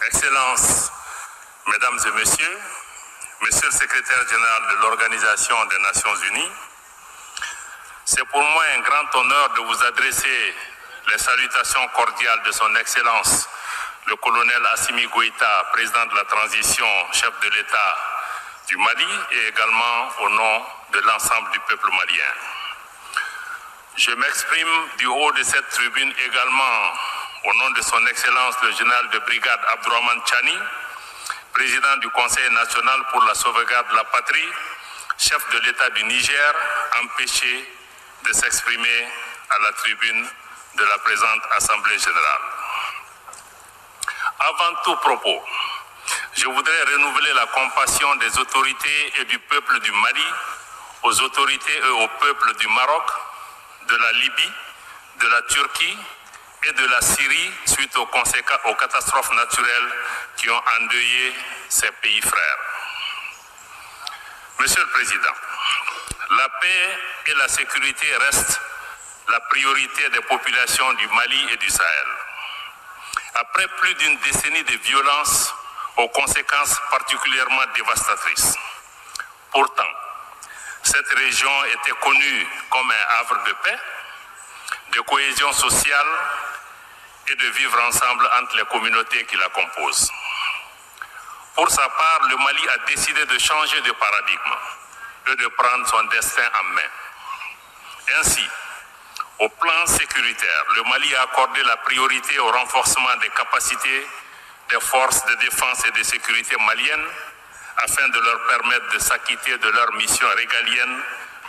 Excellences, Mesdames et Messieurs, Monsieur le Secrétaire général de l'Organisation des Nations Unies, c'est pour moi un grand honneur de vous adresser les salutations cordiales de son Excellence, le colonel Assimi Goïta, président de la transition, chef de l'État du Mali, et également au nom de l'ensemble du peuple malien. Je m'exprime du haut de cette tribune également au nom de son Excellence le général de brigade Abdourahmane Tchani, président du Conseil national pour la sauvegarde de la patrie, chef de l'État du Niger, empêché de s'exprimer à la tribune de la présente Assemblée générale. Avant tout propos, je voudrais renouveler la compassion des autorités et du peuple du Mali aux autorités et au peuple du Maroc, de la Libye, de la Turquie et de la Syrie suite aux catastrophes naturelles qui ont endeuillé ces pays frères. Monsieur le Président, la paix et la sécurité restent la priorité des populations du Mali et du Sahel. Après plus d'une décennie de violence aux conséquences particulièrement dévastatrices. Pourtant, cette région était connue comme un havre de paix, de cohésion sociale et de vivre ensemble entre les communautés qui la composent. Pour sa part, le Mali a décidé de changer de paradigme et de prendre son destin en main. Ainsi, au plan sécuritaire, le Mali a accordé la priorité au renforcement des capacités des forces de défense et de sécurité maliennes afin de leur permettre de s'acquitter de leur mission régalienne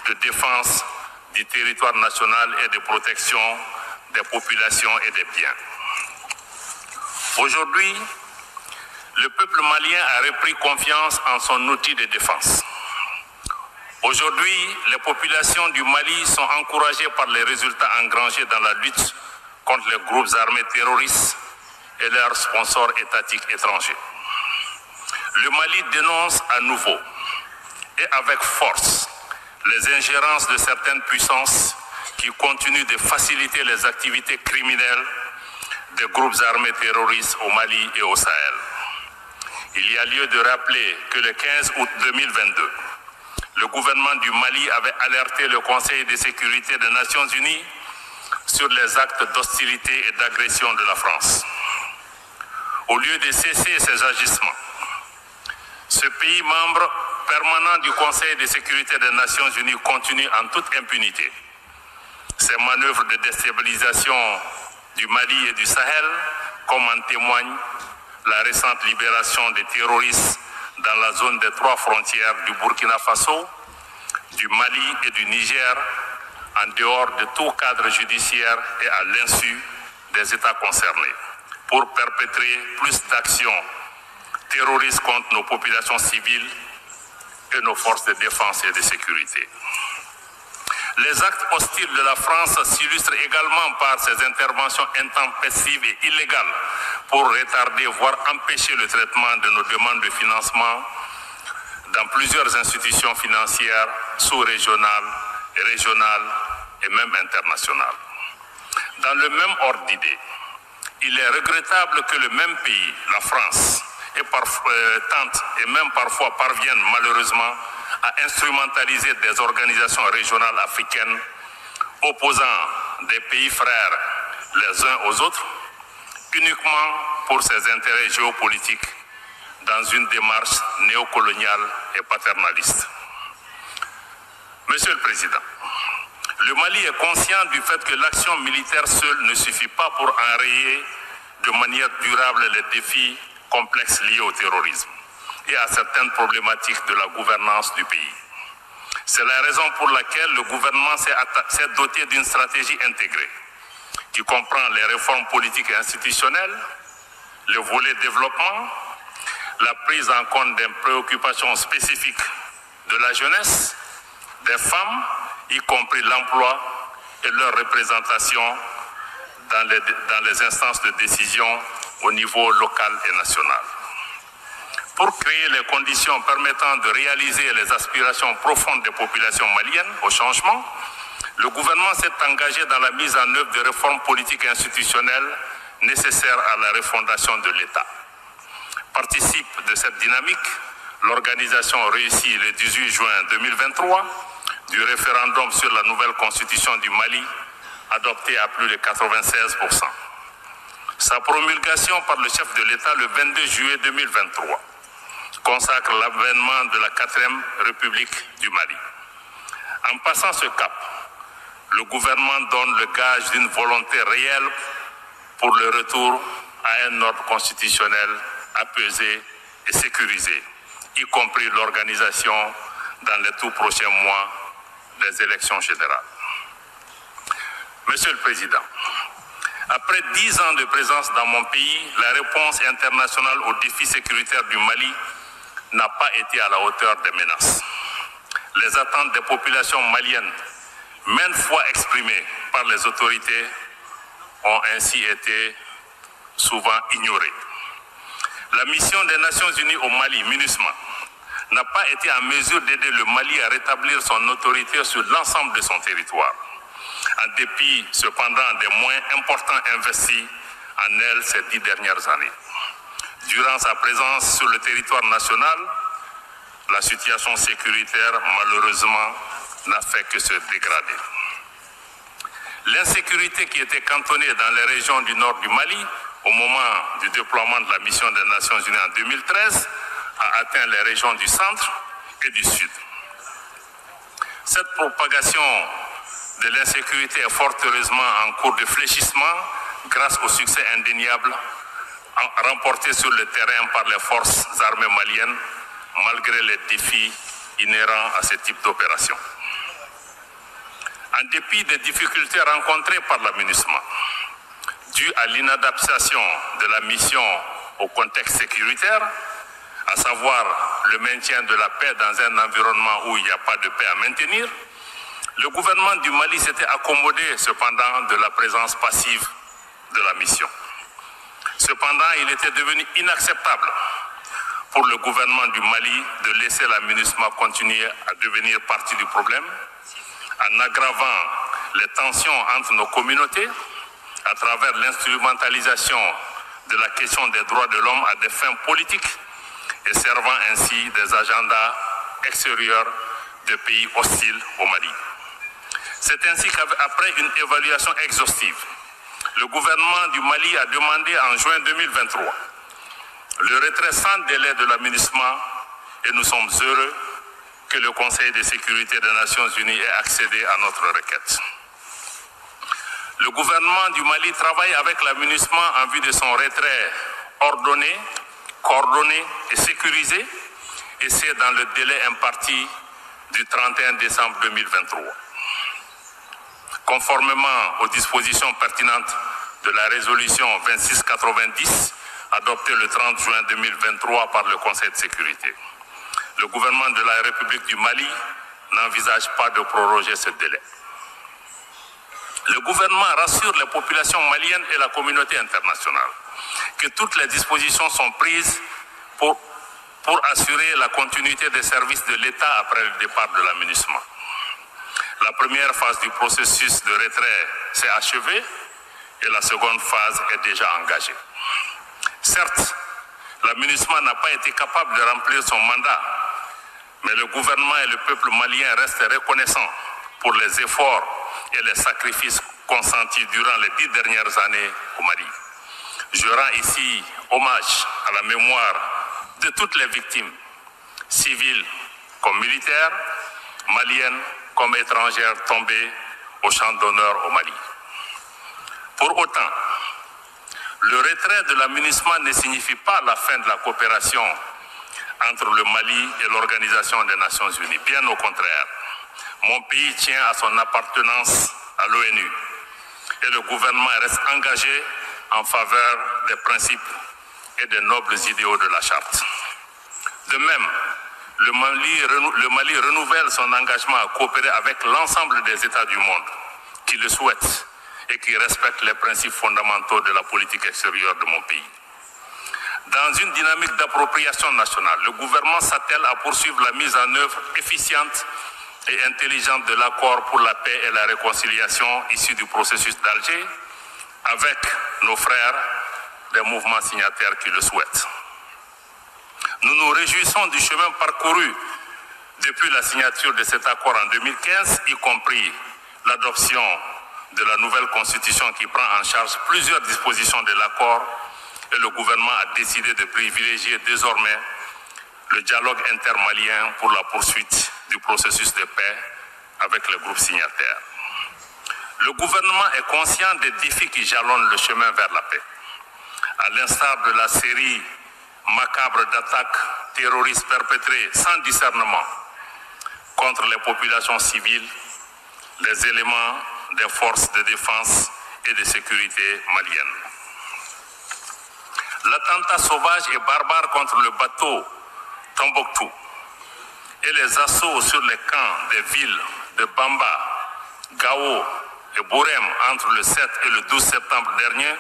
de défense du territoire national et de protection des populations et des biens. Aujourd'hui, le peuple malien a repris confiance en son outil de défense. Aujourd'hui, les populations du Mali sont encouragées par les résultats engrangés dans la lutte contre les groupes armés terroristes et leurs sponsors étatiques étrangers. Le Mali dénonce à nouveau et avec force les ingérences de certaines puissances qui continuent de faciliter les activités criminelles des groupes armés terroristes au Mali et au Sahel. Il y a lieu de rappeler que le 15 août 2022, le gouvernement du Mali avait alerté le Conseil de sécurité des Nations Unies sur les actes d'hostilité et d'agression de la France. Au lieu de cesser ces agissements, ce pays membre permanent du Conseil de sécurité des Nations Unies continue en toute impunité ces manœuvres de déstabilisation du Mali et du Sahel, comme en témoigne la récente libération des terroristes dans la zone des 3 frontières du Burkina Faso, du Mali et du Niger, en dehors de tout cadre judiciaire et à l'insu des États concernés, pour perpétrer plus d'actions terroristes contre nos populations civiles et nos forces de défense et de sécurité. Les actes hostiles de la France s'illustrent également par ses interventions intempestives et illégales pour retarder, voire empêcher le traitement de nos demandes de financement dans plusieurs institutions financières sous-régionales, régionales et même internationales. Dans le même ordre d'idées, il est regrettable que le même pays, la France, tente et même parfois parviennent malheureusement à instrumentaliser des organisations régionales africaines opposant des pays frères les uns aux autres uniquement pour ses intérêts géopolitiques dans une démarche néocoloniale et paternaliste. Monsieur le Président, le Mali est conscient du fait que l'action militaire seule ne suffit pas pour enrayer de manière durable les défis complexes liés au terrorisme et à certaines problématiques de la gouvernance du pays. C'est la raison pour laquelle le gouvernement s'est doté d'une stratégie intégrée qui comprend les réformes politiques et institutionnelles, le volet développement, la prise en compte des préoccupations spécifiques de la jeunesse, des femmes, y compris l'emploi et leur représentation dans les instances de décision au niveau local et national. Pour créer les conditions permettant de réaliser les aspirations profondes des populations maliennes au changement, le gouvernement s'est engagé dans la mise en œuvre de réformes politiques et institutionnelles nécessaires à la refondation de l'État. Participe de cette dynamique l'organisation réussie le 18 juin 2023 du référendum sur la nouvelle constitution du Mali, adoptée à plus de 96%. Sa promulgation par le chef de l'État le 22 juillet 2023 consacre l'avènement de la 4e République du Mali. En passant ce cap, le gouvernement donne le gage d'une volonté réelle pour le retour à un ordre constitutionnel apaisé et sécurisé, y compris l'organisation dans les tout prochains mois des élections générales. Monsieur le Président, après 10 ans de présence dans mon pays, la réponse internationale aux défis sécuritaires du Mali n'a pas été à la hauteur des menaces. Les attentes des populations maliennes, maintes fois exprimées par les autorités, ont ainsi été souvent ignorées. La mission des Nations Unies au Mali, MINUSMA, n'a pas été en mesure d'aider le Mali à rétablir son autorité sur l'ensemble de son territoire, en dépit cependant des moyens importants investis en elle ces 10 dernières années. Durant sa présence sur le territoire national, la situation sécuritaire, malheureusement, n'a fait que se dégrader. L'insécurité qui était cantonnée dans les régions du nord du Mali au moment du déploiement de la mission des Nations Unies en 2013 a atteint les régions du centre et du sud. Cette propagation de l'insécurité est fort heureusement en cours de fléchissement grâce au succès indéniable remporté sur le terrain par les forces armées maliennes, malgré les défis inhérents à ce type d'opération. En dépit des difficultés rencontrées par la MINUSMA, dues à l'inadaptation de la mission au contexte sécuritaire, à savoir le maintien de la paix dans un environnement où il n'y a pas de paix à maintenir, le gouvernement du Mali s'était accommodé cependant de la présence passive de la mission. Cependant, il était devenu inacceptable pour le gouvernement du Mali de laisser la MINUSMA continuer à devenir partie du problème, en aggravant les tensions entre nos communautés à travers l'instrumentalisation de la question des droits de l'homme à des fins politiques et servant ainsi des agendas extérieurs de pays hostiles au Mali. C'est ainsi qu'après une évaluation exhaustive, le gouvernement du Mali a demandé en juin 2023 le retrait sans délai de la MINUSMA et nous sommes heureux que le Conseil de sécurité des Nations Unies ait accédé à notre requête. Le gouvernement du Mali travaille avec la MINUSMA en vue de son retrait ordonné, coordonné et sécurisé, et c'est dans le délai imparti du 31 décembre 2023. Conformément aux dispositions pertinentes de la résolution 2690, adoptée le 30 juin 2023 par le Conseil de sécurité. Le gouvernement de la République du Mali n'envisage pas de proroger ce délai. Le gouvernement rassure les populations maliennes et la communauté internationale que toutes les dispositions sont prises pour assurer la continuité des services de l'État après le départ de la MINUSMA. La première phase du processus de retrait s'est achevée et la seconde phase est déjà engagée. Certes, la MINUSMA n'a pas été capable de remplir son mandat, mais le gouvernement et le peuple malien restent reconnaissants pour les efforts et les sacrifices consentis durant les 10 dernières années au Mali. Je rends ici hommage à la mémoire de toutes les victimes, civiles comme militaires, maliennes comme étrangères tombées au champ d'honneur au Mali. Pour autant, le retrait de la MINUSMA ne signifie pas la fin de la coopération entre le Mali et l'Organisation des Nations Unies. Bien au contraire, mon pays tient à son appartenance à l'ONU et le gouvernement reste engagé en faveur des principes et des nobles idéaux de la Charte. De même, le Mali renouvelle son engagement à coopérer avec l'ensemble des États du monde qui le souhaitent et qui respectent les principes fondamentaux de la politique extérieure de mon pays. Dans une dynamique d'appropriation nationale, le gouvernement s'attelle à poursuivre la mise en œuvre efficiente et intelligente de l'accord pour la paix et la réconciliation issu du processus d'Alger avec nos frères des mouvements signataires qui le souhaitent. Nous nous réjouissons du chemin parcouru depuis la signature de cet accord en 2015, y compris l'adoption de la nouvelle constitution qui prend en charge plusieurs dispositions de l'accord, et le gouvernement a décidé de privilégier désormais le dialogue intermalien pour la poursuite du processus de paix avec les groupes signataires. Le gouvernement est conscient des défis qui jalonnent le chemin vers la paix. À l'instar de la série macabre d'attaques terroristes perpétrées sans discernement contre les populations civiles, les éléments des forces de défense et de sécurité maliennes. L'attentat sauvage et barbare contre le bateau Tombouctou et les assauts sur les camps des villes de Bamba, Gao et Bourem entre le 7 et le 12 septembre dernier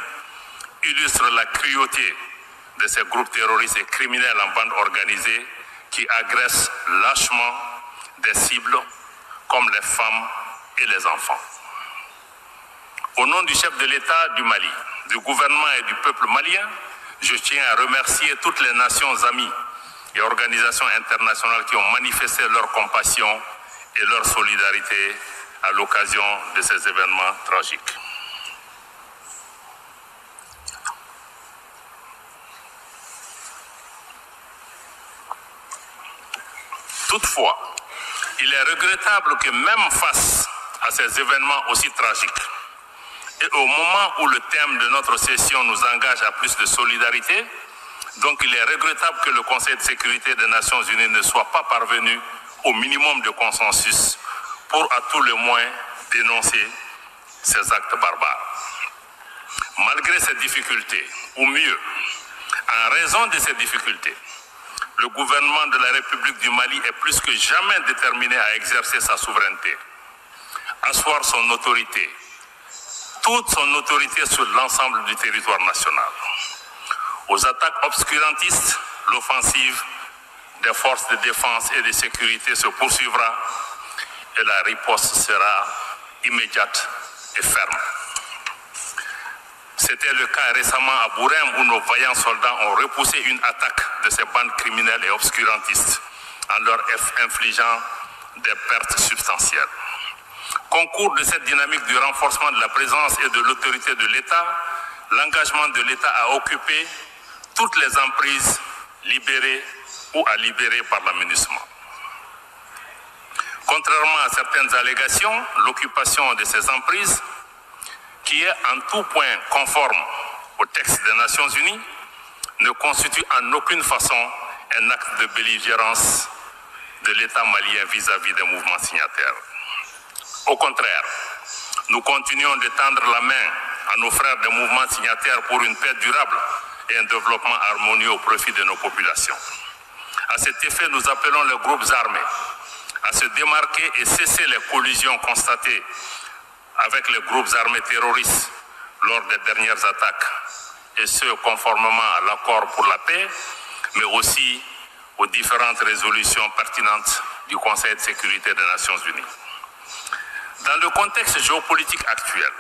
illustrent la cruauté de ces groupes terroristes et criminels en bande organisée qui agressent lâchement des cibles comme les femmes et les enfants. Au nom du chef de l'État du Mali, du gouvernement et du peuple malien, je tiens à remercier toutes les nations amies et organisations internationales qui ont manifesté leur compassion et leur solidarité à l'occasion de ces événements tragiques. Toutefois, il est regrettable que même face à ces événements aussi tragiques, et au moment où le thème de notre session nous engage à plus de solidarité, donc il est regrettable que le Conseil de sécurité des Nations Unies ne soit pas parvenu au minimum de consensus pour à tout le moins dénoncer ces actes barbares. Malgré ces difficultés, ou mieux, en raison de ces difficultés, le gouvernement de la République du Mali est plus que jamais déterminé à exercer sa souveraineté, asseoir son autorité, toute son autorité sur l'ensemble du territoire national. Aux attaques obscurantistes, l'offensive des forces de défense et de sécurité se poursuivra et la riposte sera immédiate et ferme. C'était le cas récemment à Bourem où nos vaillants soldats ont repoussé une attaque de ces bandes criminelles et obscurantistes en leur infligeant des pertes substantielles. Concours de cette dynamique du renforcement de la présence et de l'autorité de l'État, l'engagement de l'État à occuper toutes les emprises libérées ou à libérer par la MINUSMA. Contrairement à certaines allégations, l'occupation de ces emprises, qui est en tout point conforme au texte des Nations Unies, ne constitue en aucune façon un acte de belligérance de l'État malien vis-à-vis des mouvements signataires. Au contraire, nous continuons de tendre la main à nos frères des mouvements signataires pour une paix durable et un développement harmonieux au profit de nos populations. À cet effet, nous appelons les groupes armés à se démarquer et cesser les collisions constatées avec les groupes armés terroristes lors des dernières attaques, et ce conformément à l'accord pour la paix, mais aussi aux différentes résolutions pertinentes du Conseil de sécurité des Nations Unies. Dans le contexte géopolitique actuel,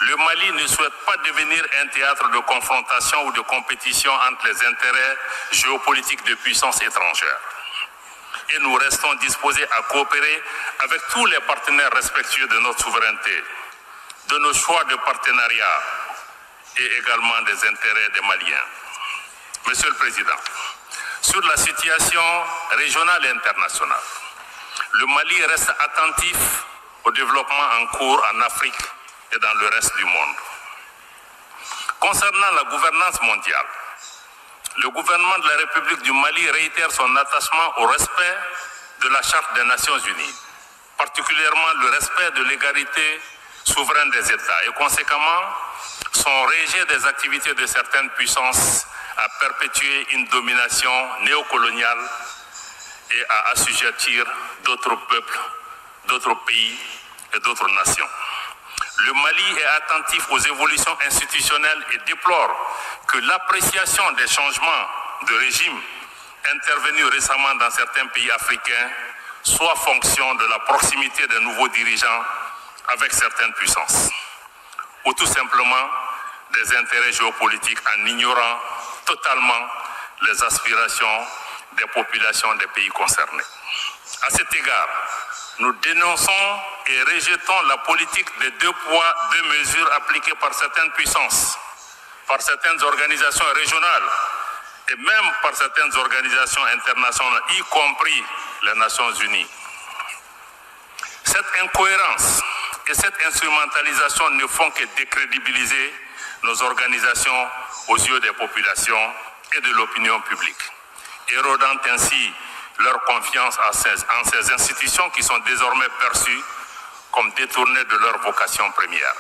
le Mali ne souhaite pas devenir un théâtre de confrontation ou de compétition entre les intérêts géopolitiques de puissances étrangères. Et nous restons disposés à coopérer avec tous les partenaires respectueux de notre souveraineté, de nos choix de partenariat et également des intérêts des Maliens. Monsieur le Président, sur la situation régionale et internationale, le Mali reste attentif au développement en cours en Afrique et dans le reste du monde. Concernant la gouvernance mondiale, le gouvernement de la République du Mali réitère son attachement au respect de la Charte des Nations Unies, particulièrement le respect de l'égalité souveraine des États et conséquemment son rejet des activités de certaines puissances à perpétuer une domination néocoloniale et à assujettir d'autres peuples, d'autres pays et d'autres nations. Le Mali est attentif aux évolutions institutionnelles et déplore que l'appréciation des changements de régime intervenus récemment dans certains pays africains soit fonction de la proximité des nouveaux dirigeants avec certaines puissances, ou tout simplement des intérêts géopolitiques en ignorant totalement les aspirations des populations des pays concernés. À cet égard, nous dénonçons et rejetons la politique des 2 poids, 2 mesures appliquées par certaines puissances, par certaines organisations régionales et même par certaines organisations internationales, y compris les Nations Unies. Cette incohérence et cette instrumentalisation ne font que décrédibiliser nos organisations aux yeux des populations et de l'opinion publique, érodant ainsi leur confiance en ces institutions qui sont désormais perçues comme détournées de leur vocation première.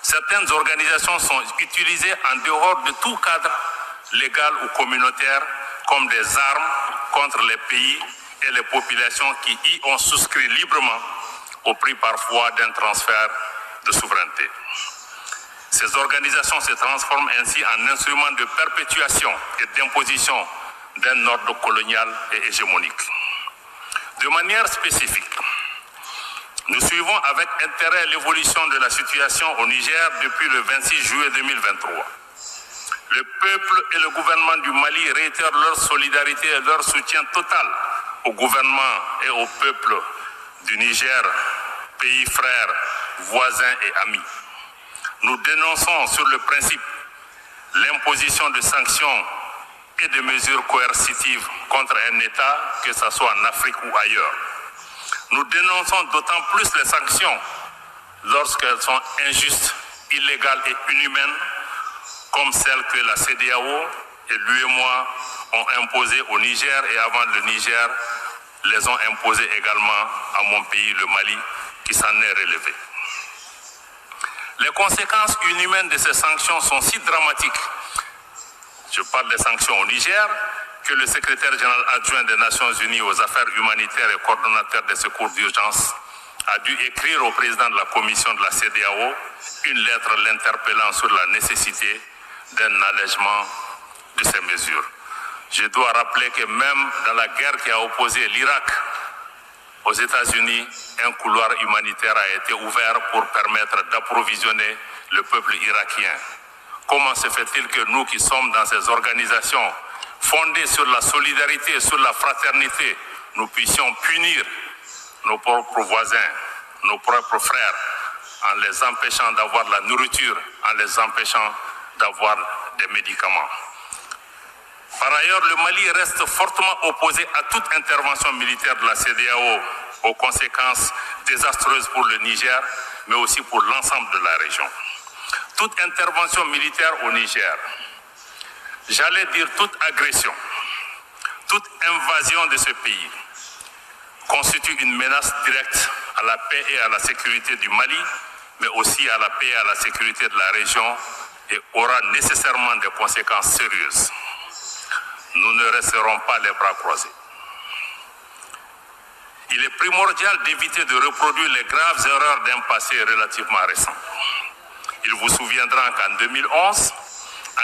Certaines organisations sont utilisées en dehors de tout cadre légal ou communautaire comme des armes contre les pays et les populations qui y ont souscrit librement au prix parfois d'un transfert de souveraineté. Ces organisations se transforment ainsi en instruments de perpétuation et d'imposition d'un ordre colonial et hégémonique. De manière spécifique, nous suivons avec intérêt l'évolution de la situation au Niger depuis le 26 juillet 2023. Le peuple et le gouvernement du Mali réitèrent leur solidarité et leur soutien total au gouvernement et au peuple du Niger, pays frères, voisins et amis. Nous dénonçons sur le principe l'imposition de sanctions et de mesures coercitives contre un État, que ce soit en Afrique ou ailleurs. Nous dénonçons d'autant plus les sanctions lorsqu'elles sont injustes, illégales et inhumaines, comme celles que la CEDEAO et l'UEMOA ont imposées au Niger et avant le Niger, les ont imposées également à mon pays, le Mali, qui s'en est relevé. Les conséquences inhumaines de ces sanctions sont si dramatiques, je parle des sanctions au Niger, que le secrétaire général adjoint des Nations Unies aux affaires humanitaires et coordonnateur des secours d'urgence a dû écrire au président de la commission de la CEDEAO une lettre l'interpellant sur la nécessité d'un allègement de ces mesures. Je dois rappeler que même dans la guerre qui a opposé l'Irak aux États-Unis, un couloir humanitaire a été ouvert pour permettre d'approvisionner le peuple irakien. Comment se fait-il que nous qui sommes dans ces organisations fondées sur la solidarité et sur la fraternité, nous puissions punir nos propres voisins, nos propres frères, en les empêchant d'avoir la nourriture, en les empêchant d'avoir des médicaments? Par ailleurs, le Mali reste fortement opposé à toute intervention militaire de la CEDEAO aux conséquences désastreuses pour le Niger, mais aussi pour l'ensemble de la région. Toute intervention militaire au Niger, j'allais dire toute agression, toute invasion de ce pays, constitue une menace directe à la paix et à la sécurité du Mali, mais aussi à la paix et à la sécurité de la région et aura nécessairement des conséquences sérieuses. Nous ne resterons pas les bras croisés. Il est primordial d'éviter de reproduire les graves erreurs d'un passé relativement récent. Il vous souviendra qu'en 2011,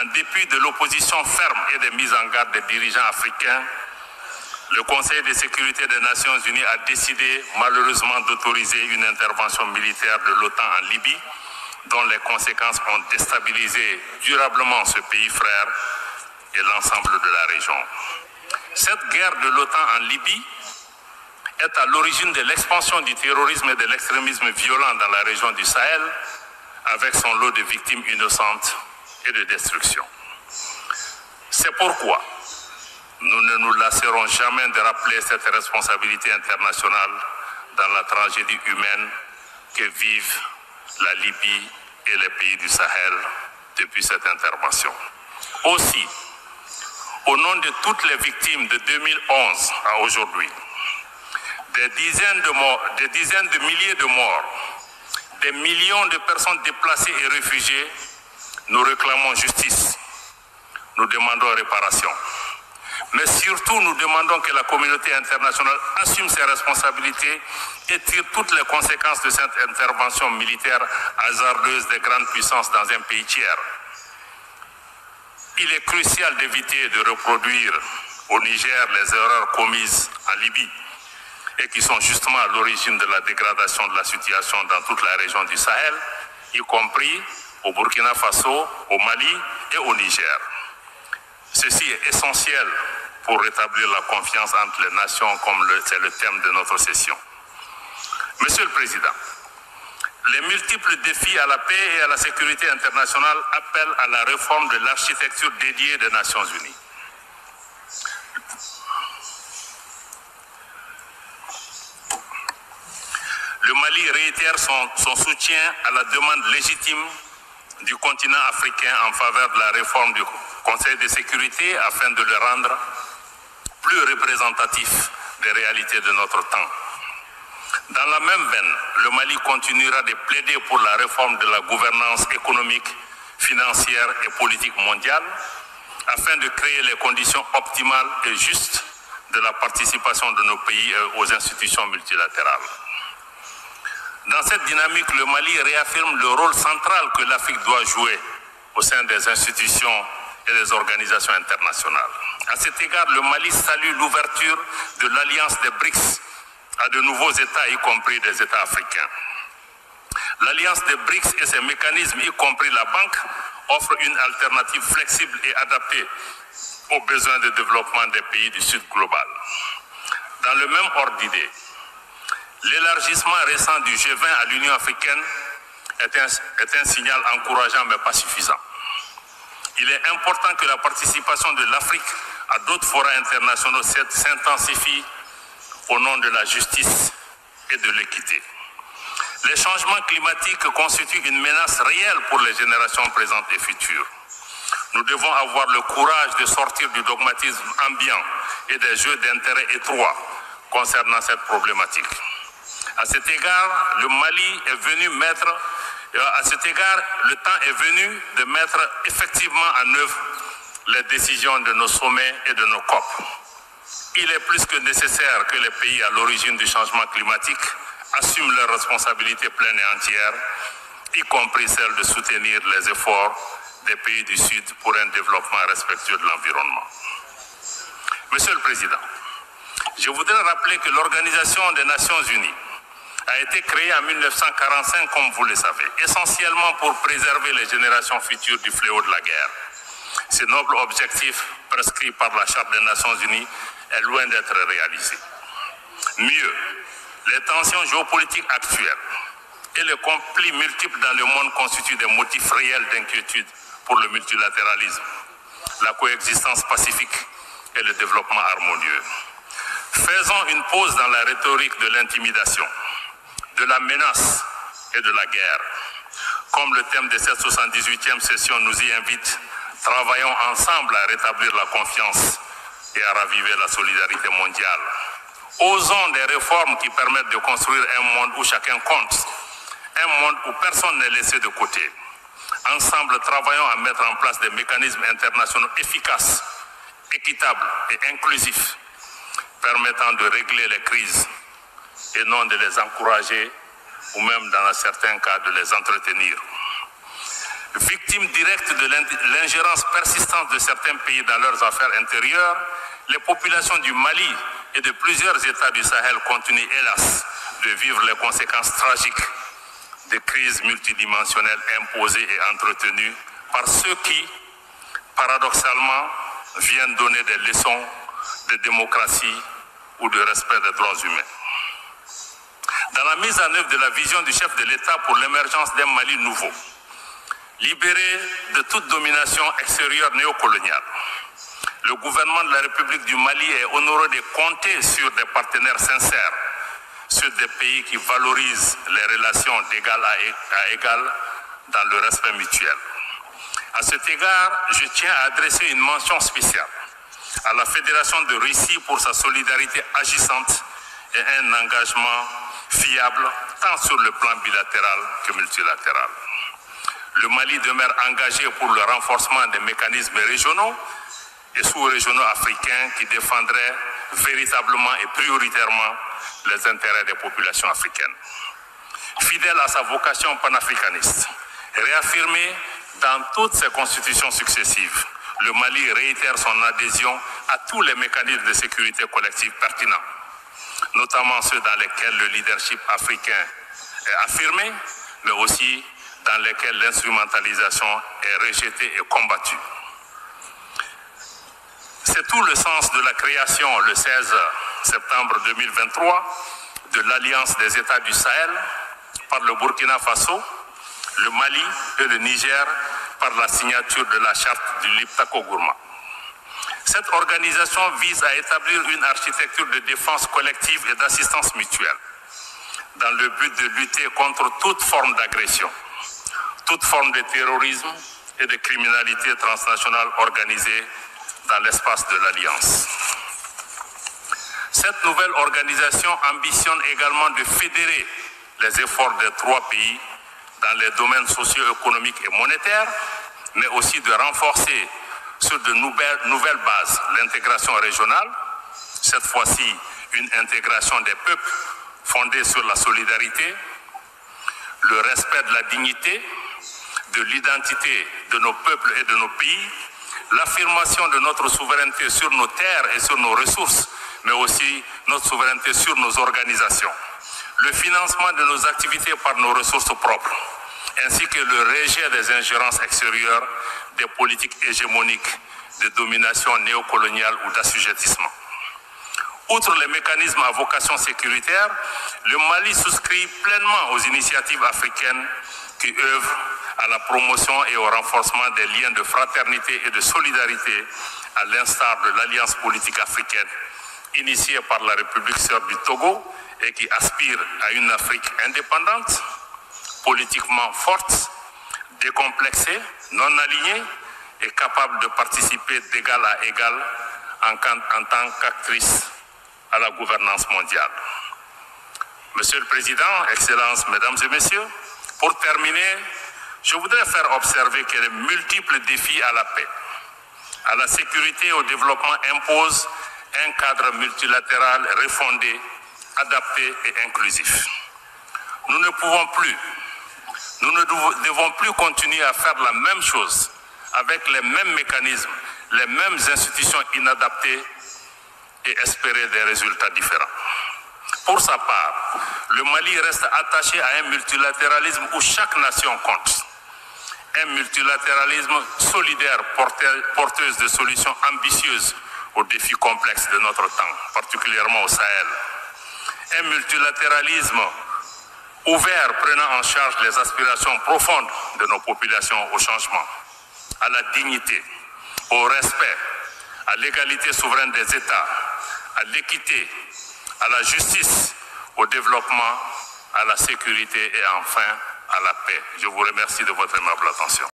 en dépit de l'opposition ferme et des mises en garde des dirigeants africains, le Conseil de sécurité des Nations Unies a décidé malheureusement d'autoriser une intervention militaire de l'OTAN en Libye, dont les conséquences ont déstabilisé durablement ce pays frère et l'ensemble de la région. Cette guerre de l'OTAN en Libye est à l'origine de l'expansion du terrorisme et de l'extrémisme violent dans la région du Sahel, avec son lot de victimes innocentes et de destruction. C'est pourquoi nous ne nous lasserons jamais de rappeler cette responsabilité internationale dans la tragédie humaine que vivent la Libye et les pays du Sahel depuis cette intervention. Aussi, au nom de toutes les victimes de 2011 à aujourd'hui, des dizaines de milliers de morts, des millions de personnes déplacées et réfugiées, nous réclamons justice. Nous demandons réparation. Mais surtout, nous demandons que la communauté internationale assume ses responsabilités et tire toutes les conséquences de cette intervention militaire hasardeuse des grandes puissances dans un pays tiers. Il est crucial d'éviter de reproduire au Niger les erreurs commises en Libye et qui sont justement à l'origine de la dégradation de la situation dans toute la région du Sahel, y compris au Burkina Faso, au Mali et au Niger. Ceci est essentiel pour rétablir la confiance entre les nations, comme c'est le thème de notre session. Monsieur le Président, les multiples défis à la paix et à la sécurité internationale appellent à la réforme de l'architecture dédiée des Nations Unies. Le Mali réitère son soutien à la demande légitime du continent africain en faveur de la réforme du Conseil de sécurité afin de le rendre plus représentatif des réalités de notre temps. Dans la même veine, le Mali continuera de plaider pour la réforme de la gouvernance économique, financière et politique mondiale afin de créer les conditions optimales et justes de la participation de nos pays aux institutions multilatérales. Dans cette dynamique, le Mali réaffirme le rôle central que l'Afrique doit jouer au sein des institutions et des organisations internationales. À cet égard, le Mali salue l'ouverture de l'alliance des BRICS à de nouveaux États, y compris des États africains. L'alliance des BRICS et ses mécanismes, y compris la banque, offrent une alternative flexible et adaptée aux besoins de développement des pays du Sud global. Dans le même ordre d'idées, l'élargissement récent du G20 à l'Union africaine est un signal encourageant mais pas suffisant. Il est important que la participation de l'Afrique à d'autres forats internationaux s'intensifie au nom de la justice et de l'équité. Les changements climatiques constituent une menace réelle pour les générations présentes et futures. Nous devons avoir le courage de sortir du dogmatisme ambiant et des jeux d'intérêts étroits concernant cette problématique. À cet égard, le temps est venu de mettre effectivement en œuvre les décisions de nos sommets et de nos COP. Il est plus que nécessaire que les pays à l'origine du changement climatique assument leurs responsabilités pleines et entières, y compris celle de soutenir les efforts des pays du Sud pour un développement respectueux de l'environnement. Monsieur le Président, je voudrais rappeler que l'Organisation des Nations Unies a été créée en 1945, comme vous le savez, essentiellement pour préserver les générations futures du fléau de la guerre. Ce noble objectif prescrit par la Charte des Nations Unies est loin d'être réalisé. Mieux, les tensions géopolitiques actuelles et les conflits multiples dans le monde constituent des motifs réels d'inquiétude pour le multilatéralisme, la coexistence pacifique et le développement harmonieux. Faisons une pause dans la rhétorique de l'intimidation, de la menace et de la guerre. Comme le thème de cette 78e session nous y invite, travaillons ensemble à rétablir la confiance et à raviver la solidarité mondiale. Osons des réformes qui permettent de construire un monde où chacun compte, un monde où personne n'est laissé de côté. Ensemble, travaillons à mettre en place des mécanismes internationaux efficaces, équitables et inclusifs, permettant de régler les crises et non de les encourager ou même dans certains cas de les entretenir. Victimes directes de l'ingérence persistante de certains pays dans leurs affaires intérieures, les populations du Mali et de plusieurs États du Sahel continuent, hélas, de vivre les conséquences tragiques des crises multidimensionnelles imposées et entretenues par ceux qui, paradoxalement, viennent donner des leçons de démocratie ou de respect des droits humains. Dans la mise en œuvre de la vision du chef de l'État pour l'émergence d'un Mali nouveau, libéré de toute domination extérieure néocoloniale, le gouvernement de la République du Mali est honoré de compter sur des partenaires sincères, sur des pays qui valorisent les relations d'égal à égal dans le respect mutuel. À cet égard, je tiens à adresser une mention spéciale à la Fédération de Russie pour sa solidarité agissante et un engagement fiable tant sur le plan bilatéral que multilatéral. Le Mali demeure engagé pour le renforcement des mécanismes régionaux et sous-régionaux africains qui défendraient véritablement et prioritairement les intérêts des populations africaines. Fidèle à sa vocation panafricaniste, réaffirmée dans toutes ses constitutions successives, le Mali réitère son adhésion à tous les mécanismes de sécurité collective pertinents, notamment ceux dans lesquels le leadership africain est affirmé, mais aussi dans lesquels l'instrumentalisation est rejetée et combattue. C'est tout le sens de la création, le 16 septembre 2023, de l'Alliance des États du Sahel par le Burkina Faso, le Mali et le Niger par la signature de la charte du Liptako-Gourma. Cette organisation vise à établir une architecture de défense collective et d'assistance mutuelle dans le but de lutter contre toute forme d'agression, toute forme de terrorisme et de criminalité transnationale organisée dans l'espace de l'Alliance. Cette nouvelle organisation ambitionne également de fédérer les efforts des 3 pays dans les domaines socio-économiques et monétaires, mais aussi de renforcer sur de nouvelles bases l'intégration régionale, cette fois-ci une intégration des peuples fondée sur la solidarité, le respect de la dignité, de l'identité de nos peuples et de nos pays, l'affirmation de notre souveraineté sur nos terres et sur nos ressources, mais aussi notre souveraineté sur nos organisations, le financement de nos activités par nos ressources propres, ainsi que le rejet des ingérences extérieures, des politiques hégémoniques de domination néocoloniale ou d'assujettissement. Outre les mécanismes à vocation sécuritaire, le Mali souscrit pleinement aux initiatives africaines qui œuvrent à la promotion et au renforcement des liens de fraternité et de solidarité, à l'instar de l'Alliance politique africaine initiée par la République sœur du Togo et qui aspire à une Afrique indépendante, politiquement forte, décomplexée, non alignée et capable de participer d'égal à égal en tant qu'actrice à la gouvernance mondiale. Monsieur le Président, Excellences, Mesdames et Messieurs, pour terminer, je voudrais faire observer que les multiples défis à la paix, à la sécurité et au développement imposent un cadre multilatéral refondé, adapté et inclusif. Nous ne devons plus continuer à faire la même chose avec les mêmes mécanismes, les mêmes institutions inadaptées et espérer des résultats différents. Pour sa part, le Mali reste attaché à un multilatéralisme où chaque nation compte. Un multilatéralisme solidaire, porteuse de solutions ambitieuses aux défis complexes de notre temps, particulièrement au Sahel. Un multilatéralisme ouvert, prenant en charge les aspirations profondes de nos populations au changement, à la dignité, au respect, à l'égalité souveraine des États, à l'équité, à la justice, au développement, à la sécurité et enfin à la paix. Je vous remercie de votre aimable attention.